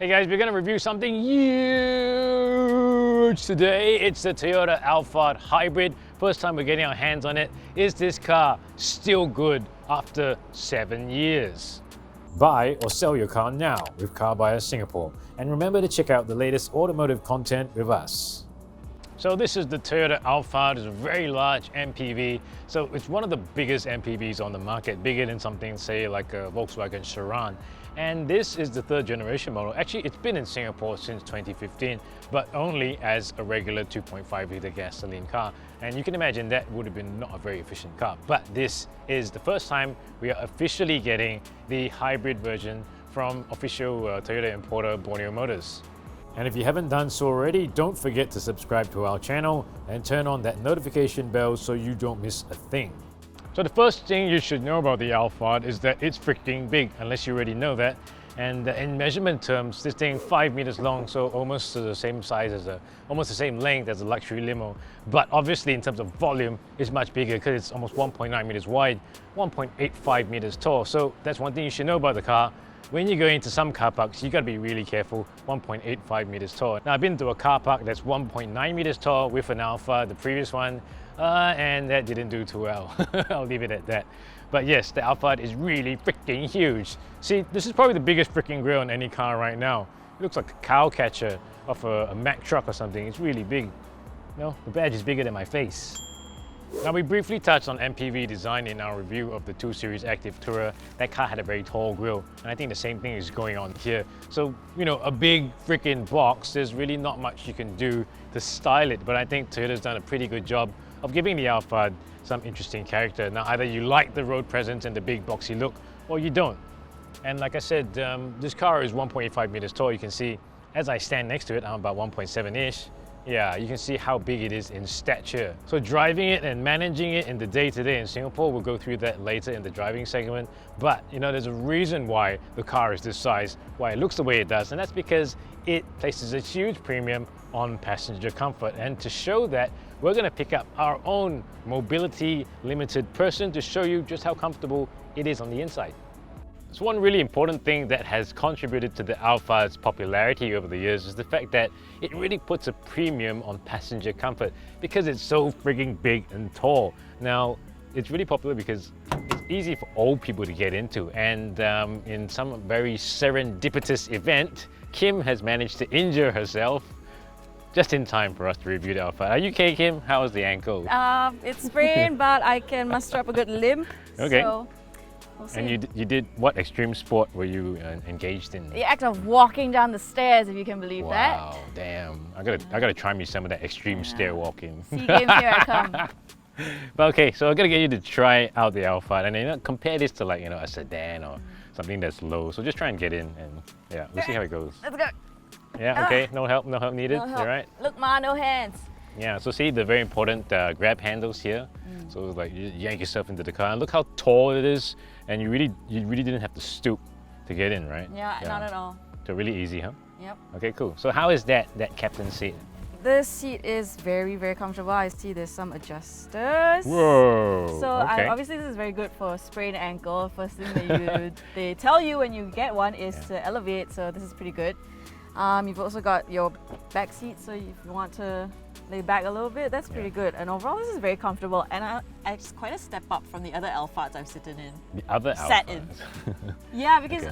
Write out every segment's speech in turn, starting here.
Hey guys, we're going to review something huge today. It's the Toyota Alphard Hybrid. First time we're getting our hands on it. Is this car still good after 7 years? Buy or sell your car now with CarBuyer Singapore. And remember to check out the latest automotive content with us. So this is the Toyota Alphard. It's a very large MPV. So it's one of the biggest MPVs on the market, bigger than something say like a Volkswagen Charan. And this is the 3rd generation model. Actually, it's been in Singapore since 2015, but only as a regular 2.5 litre gasoline car. And you can imagine that would have been not a very efficient car. But this is the first time we are officially getting the hybrid version from official Toyota importer Borneo Motors. And if you haven't done so already, don't forget to subscribe to our channel and turn on that notification bell so you don't miss a thing. So the first thing you should know about the Alphard is that it's freaking big, unless you already know that. And in measurement terms, this thing 5 meters long, so almost the same size as almost the same length as a luxury limo. But obviously in terms of volume, it's much bigger because it's almost 1.9 meters wide, 1.85 meters tall. So that's one thing you should know about the car. When you go into some car parks, you gotta be really careful, 1.85 meters tall. Now I've been to a car park that's 1.9 meters tall with an Alphard, the previous one, and that didn't do too well. I'll leave it at that. But yes, the Alphard is really freaking huge. See, this is probably the biggest freaking grille on any car right now. It looks like a cow catcher of a Mack truck or something. It's really big. No, the badge is bigger than my face. Now we briefly touched on MPV design in our review of the 2 Series Active Tourer. That car had a very tall grille, and I think the same thing is going on here. So, you know, a big freaking box, there's really not much you can do to style it, but I think Toyota's done a pretty good job of giving the Alphard some interesting character. Now either you like the road presence and the big boxy look, or you don't. And like I said, this car is 1.85 meters tall. You can see as I stand next to it, I'm about 1.7-ish. Yeah, you can see how big it is in stature. So driving it and managing it in the day-to-day in Singapore, we'll go through that later in the driving segment. But you know, there's a reason why the car is this size, why it looks the way it does, and that's because it places a huge premium on passenger comfort. And to show that, we're going to pick up our own mobility limited person to show you just how comfortable it is on the inside. So one really important thing that has contributed to the Alphard's popularity over the years is the fact that it really puts a premium on passenger comfort because it's so frigging big and tall. Now, it's really popular because it's easy for old people to get into, and in some very serendipitous event, Kim has managed to injure herself just in time for us to review the Alphard. Are you okay, Kim? How is the ankle? It's sprained, but I can muster up a good limp. Okay. So we'll see. And you did what extreme sport were you engaged in? The act of walking down the stairs, if you can believe that. Wow, damn! I gotta try me some of that extreme stair walking. SEA Games, here I come. But okay, so I'm gonna get you to try out the Alphard, and you know, compare this to like, you know, a sedan or something that's low. So just try and get in, and yeah, we'll see how it goes. Let's go. Yeah, okay. No help needed. No help. All right. Look, ma, no hands. Yeah. So see the very important grab handles here. So it's like you yank yourself into the car, and look how tall it is, and you really didn't have to stoop to get in, right? Yeah, not at all. So really easy, huh? Yep. Okay, cool. So how is that captain seat? This seat is very, very comfortable. I see there's some adjusters. Whoa. So okay. obviously this is very good for sprained ankle. First thing that they tell you when you get one is to elevate. So this is pretty good. You've also got your back seat, so if you want to lay back a little bit, that's pretty good. And overall, this is very comfortable, and it's quite a step up from the other Alphards I've sat in. The other Sat Alphards. in. Yeah, because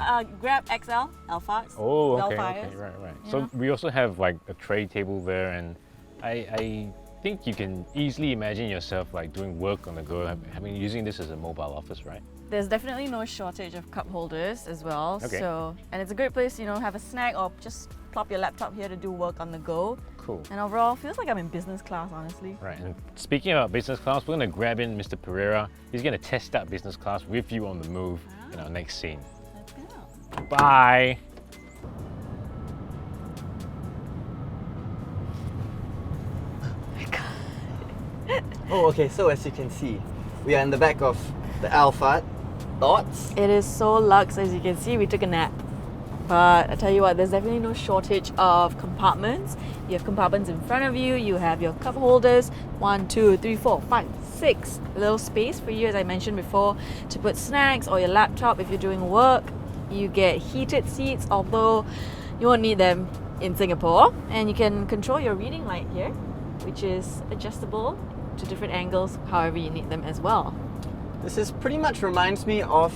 Grab XL Alphards. Oh, okay, Bellfires, okay, right. you So know? we also have like a tray table there, and I think you can easily imagine yourself like doing work on the go, using this as a mobile office, right? There's definitely no shortage of cup holders as well. Okay. So, and it's a great place, you know, have a snack or just plop your laptop here to do work on the go. Cool. And overall, feels like I'm in business class, honestly. Right, and speaking about business class, we're going to grab in Mr. Pereira. He's going to test out business class with you on the move in our next scene. Let's go. Bye! Oh, okay, so as you can see, we are in the back of the Alphard. Thoughts? It is so luxe, as you can see. We took a nap. But I tell you what, there's definitely no shortage of compartments. You have compartments in front of you, you have your cup holders, 1, 2, 3, 4, 5, 6 little space for you, as I mentioned before, to put snacks or your laptop if you're doing work. You get heated seats, although You won't need them in Singapore. And you can control your reading light here, which is adjustable to different angles however you need them as well. This is pretty much reminds me of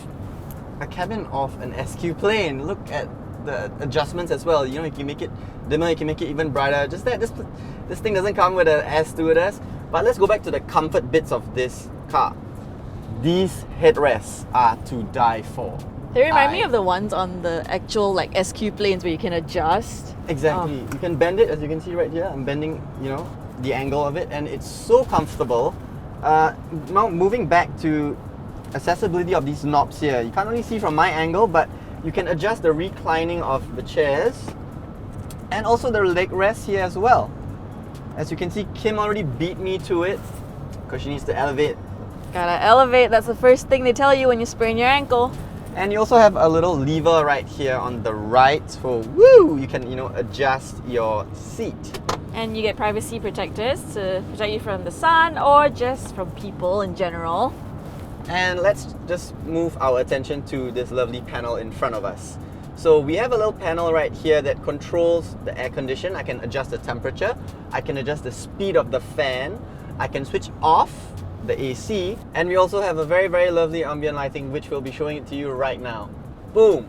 a cabin of an SQ plane. Look at the adjustments as well. You know, you can make it dimmer, you can make it even brighter. Just that this thing doesn't come with an air stewardess. But let's go back to the comfort bits of this car. These headrests are to die for. They remind me of the ones on the actual like SQ planes where you can adjust. Exactly. You can bend it, as you can see right here. I'm bending, you know, the angle of it, and it's so comfortable. Now moving back to accessibility of these knobs here. You can't only see from my angle, but you can adjust the reclining of the chairs and also the leg rest here as well. As you can see, Kim already beat me to it because she needs to elevate. Gotta elevate, that's the first thing they tell you when you sprain your ankle. And you also have a little lever right here on the right for woo! You can, you know, adjust your seat. And you get privacy protectors to protect you from the sun or just from people in general. And let's just move our attention to this lovely panel in front of us. So we have a little panel right here that controls the air condition. I can adjust the temperature, I can adjust the speed of the fan, I can switch off the AC, and we also have a very, very lovely ambient lighting, which we'll be showing it to you right now. Boom!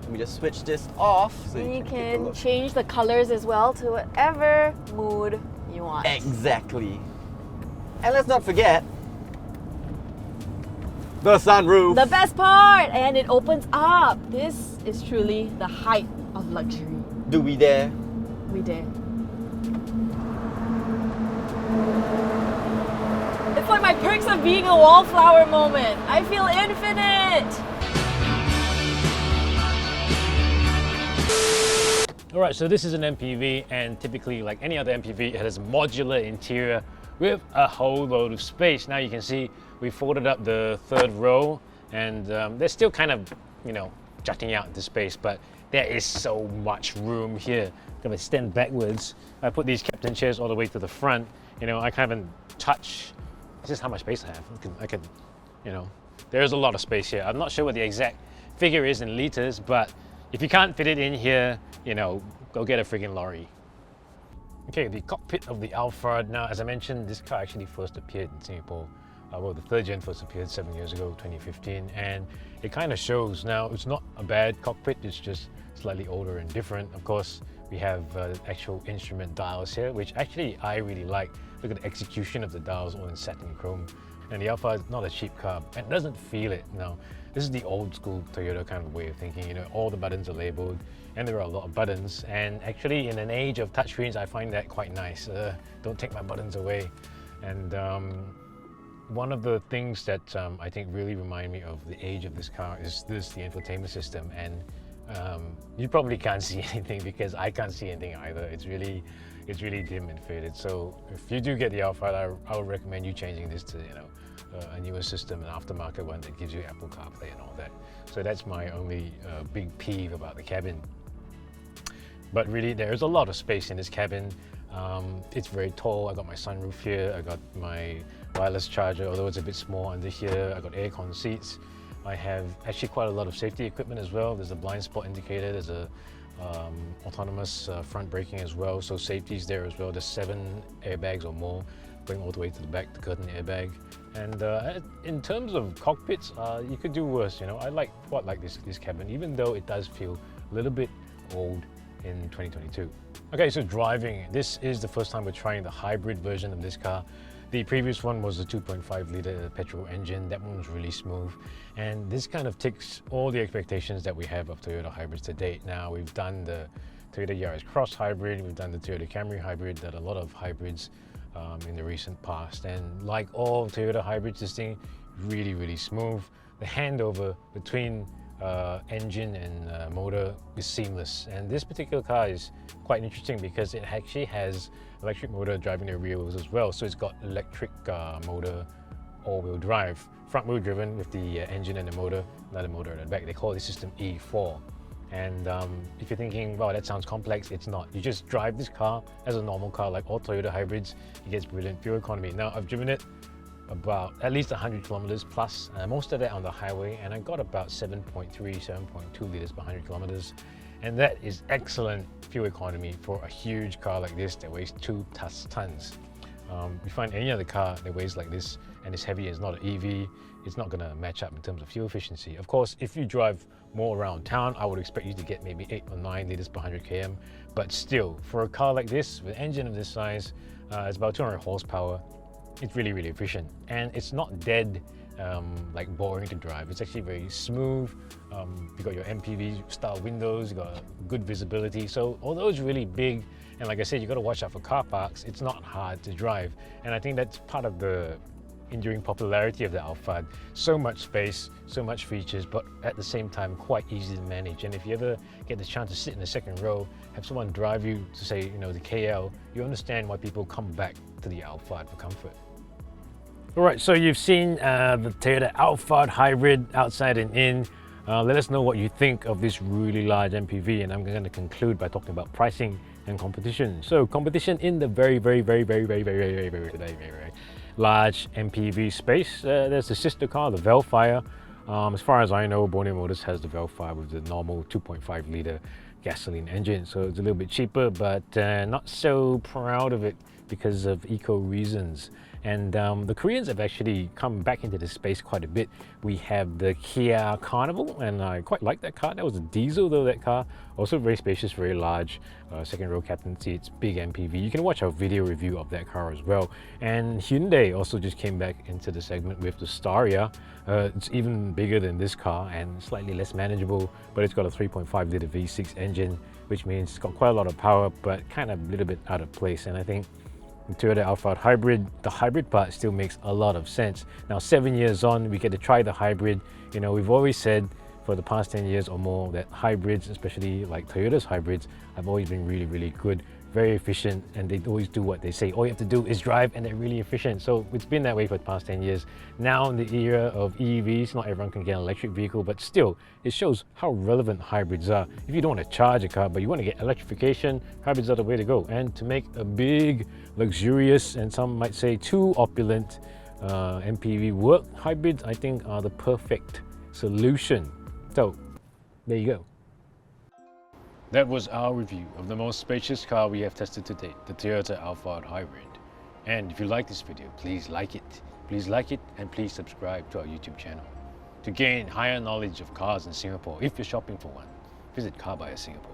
Let me just switch this off so And you take a can look. change the colors as well to whatever mood you want. Exactly. And let's not forget the sunroof. The best part! And it opens up. This is truly the height of luxury. Do we dare? We did. It's like my perks of being a wallflower moment. I feel infinite! Alright, so this is an MPV, and typically, like any other MPV, it has a modular interior with a whole load of space. Now you can see we folded up the third row, and they're still kind of, you know, jutting out into space, but there is so much room here. If I stand backwards, I put these captain chairs all the way to the front. You know, I can't even touch. This is how much space I have. I can, you know, there's a lot of space here. I'm not sure what the exact figure is in liters, but if you can't fit it in here, you know, go get a friggin' lorry. Okay, the cockpit of the Alphard. Now, as I mentioned, this car actually first appeared in Singapore. Well, the third gen first appeared 7 years ago, 2015, and it kind of shows. Now, it's not a bad cockpit, it's just slightly older and different. Of course, we have actual instrument dials here, which actually I really like. Look at the execution of the dials, all in satin chrome. And the Alphard is not a cheap car, and doesn't feel it. Now, this is the old school Toyota kind of way of thinking. You know, all the buttons are labeled, and there are a lot of buttons. And actually, in an age of touchscreens, I find that quite nice. Don't take my buttons away. And one of the things that I think really remind me of the age of this car is the infotainment system. And you probably can't see anything because I can't see anything either. It's really dim and faded. So if you do get the Alphard, I would recommend you changing this to, you know, a newer system, an aftermarket one that gives you Apple CarPlay and all that. So that's my only big peeve about the cabin. But really, there's a lot of space in this cabin. It's very tall. I got my sunroof here. I got my wireless charger, although it's a bit small under here. I got aircon seats. I have actually quite a lot of safety equipment as well. There's a blind spot indicator. There's a autonomous front braking as well. So safety's there as well. There's 7 airbags or more, going all the way to the back, the curtain airbag. And in terms of cockpits, you could do worse. You know, I like this cabin, even though it does feel a little bit old in 2022. Okay, so driving. This is the first time we're trying the hybrid version of this car. The previous one was a 2.5 litre petrol engine. That one was really smooth. And this kind of ticks all the expectations that we have of Toyota hybrids to date. Now, we've done the Toyota Yaris Cross hybrid, we've done the Toyota Camry hybrid, done a lot of hybrids in the recent past. And like all Toyota hybrids, this thing really smooth. The handover between engine and motor is seamless, and this particular car is quite interesting because it actually has electric motor driving the rear wheels as well. So it's got electric motor all-wheel drive, front wheel driven with the engine and the motor, another motor at the back. They call this system E4. And if you're thinking, wow, that sounds complex, it's not. You just drive this car as a normal car, like all Toyota hybrids. It gets brilliant fuel economy. Now, I've driven it about at least 100 kilometers plus, most of that on the highway, and I got about 7.3, 7.2 liters per 100 kilometers. and that is excellent fuel economy for a huge car like this that weighs 2 tons. You find any other car that weighs like this and is heavy, it's not an EV, it's not going to match up in terms of fuel efficiency. Of course, if you drive more around town, I would expect you to get maybe 8 or 9 liters per 100 km. But still, for a car like this, with an engine of this size, it's about 200 horsepower. It's really, really efficient. And it's not dead, like boring to drive. It's actually very smooth. You got your MPV style windows, you got good visibility. So although it's really big, and like I said, you got to watch out for car parks, it's not hard to drive. And I think that's part of the enduring popularity of the Alphard. So much space, so much features, but at the same time quite easy to manage. And if you ever get the chance to sit in the second row, have someone drive you to, say, you know, the KL, you understand why people come back to the Alphard for comfort. All right, so you've seen the Toyota Alphard Hybrid outside and in. Let us know what you think of this really large MPV, and I'm going to conclude by talking about pricing and competition. So competition in the very large MPV space. There's the sister car, the Velfire. As far as I know, Borneo Motors has the Velfire with the normal 2.5 litre gasoline engine, so it's a little bit cheaper, but not so proud of it because of eco reasons. And the Koreans have actually come back into this space quite a bit. We have the Kia Carnival, and I quite like that car. That was a diesel though, that car. Also very spacious, very large, second row captain seats, big MPV. You can watch our video review of that car as well. And Hyundai also just came back into the segment with the Staria. It's even bigger than this car and slightly less manageable, but it's got a 3.5 litre V6 engine, which means it's got quite a lot of power, but kind of a little bit out of place. And I think the Toyota Alphard Hybrid, the hybrid part still makes a lot of sense. Now 7 years on, we get to try the hybrid. You know, we've always said for the past 10 years or more that hybrids, especially like Toyota's hybrids, have always been really, really good, very efficient, and they always do what they say. All you have to do is drive, and they're really efficient. So it's been that way for the past 10 years. Now in the era of EVs, not everyone can get an electric vehicle, but still, it shows how relevant hybrids are. If you don't want to charge a car, but you want to get electrification, hybrids are the way to go. And to make a big, luxurious, and some might say too opulent MPV work, hybrids, I think, are the perfect solution. So, there you go. That was our review of the most spacious car we have tested to date, the Toyota Alphard Hybrid. And if you like this video, please like it. Please like it, and please subscribe to our YouTube channel. To gain higher knowledge of cars in Singapore, if you're shopping for one, visit CarBuyer Singapore.